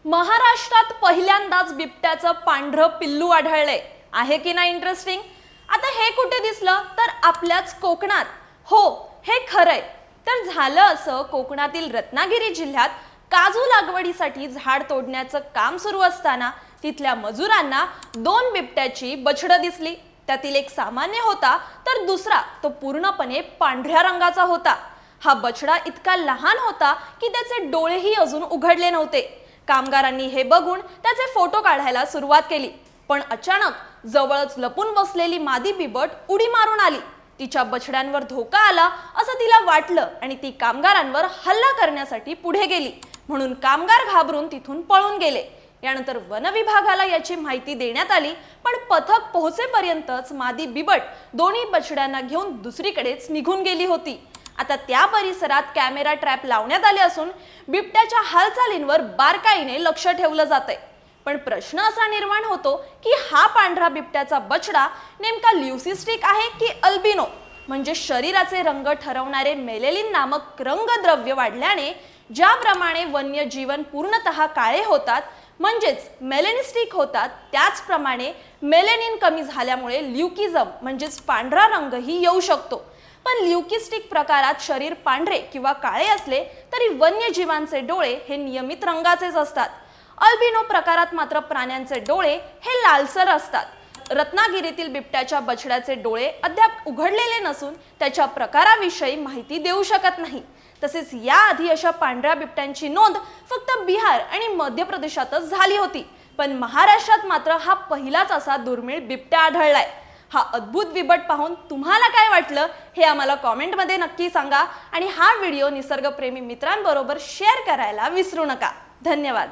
महाराष्ट्रात पहिल्यांदाच बिबट्याचं पांढरं पिल्लू आढळलंय आहे की नाही इंटरेस्टिंग। आता हे कुठे दिसलं तर आपल्याच कोकणात। हो, हे खरंय। तर झालं असं, कोकणातील रत्नागिरी जिल्ह्यात काजू लागवडीसाठी झाड तोडण्याचं काम सुरू असताना तिथल्या मजुरांना दोन बिबट्याची बछडं दिसली। त्यातील एक सामान्य होता तर दुसरा तो पूर्णपणे पांढऱ्या रंगाचा होता। हा बछडा इतका लहान होता की त्याचे डोळेही अजून उघडले नव्हते। कामगारांनी हे बघून त्याचे फोटो काढायला सुरुवात केली, पण अचानक जवळच लपून बसलेली मादी बिबट उडी मारून आली। तिच्या बछड्यांवर धोका आला असं तिला वाटलं आणि ती कामगारांवर हल्ला करण्यासाठी पुढे गेली, म्हणून कामगार घाबरून तिथून पळून गेले। यानंतर वन विभागाला याची माहिती देण्यात आली, पण पथक पोहोचेपर्यंतच मादी बिबट दोन्ही बछड्यांना घेऊन दुसरीकडेच निघून गेली होती। आता त्या परिसरात कॅमेरा ट्रॅप लावण्यात आले असून बिबट्याच्या हालचालींवर बारकाईने लक्ष ठेवलं जातंय। पण प्रश्न असा निर्माण होतो की हा पांढरा बिबट्याचा बछडा नेमका ल्युसिस्टिक आहे की अल्बिनो, म्हणजे शरीराचे रंग ठरवणारे मेलेनिन नामक रंगद्रव्य वाढल्याने ज्याप्रमाणे वन्य जीवन पूर्णतः काळे होतात म्हणजेच मेलेनिस्टिक होतात, त्याचप्रमाणे मेलेनिन कमी झाल्यामुळे ल्युकिझम म्हणजेच पांढरा रंगही येऊ शकतो। पण ल्युकिस्टिक प्रकारात शरीर पांढरे किंवा काळे असले तरी वन्यजीवांचे डोळे हे नियमित रंगाचेच असतात। अल्बिनो प्रकारात मात्र प्राण्यांचे डोळे हे लालसर असतात। रत्नागिरीतील बिबट्याच्या बछड्याचे डोळे अद्याप उघडलेले नसून त्याच्या प्रकाराविषयी माहिती देऊ शकत नाही। तसेच याआधी अशा पांढऱ्या बिबट्यांची नोंद फक्त बिहार आणि मध्य प्रदेशातच झाली होती, पण महाराष्ट्रात मात्र हा पहिलाच असा दुर्मिळ बिबट्या आढळलाय। हा अद्भुत बिबट पाहून तुम्हाला काय वाटलं हे आम्हाला कमेंटमध्ये नक्की सांगा आणि हा व्हिडिओ निसर्गप्रेमी मित्रांबरोबर शेअर करायला विसरू नका। धन्यवाद।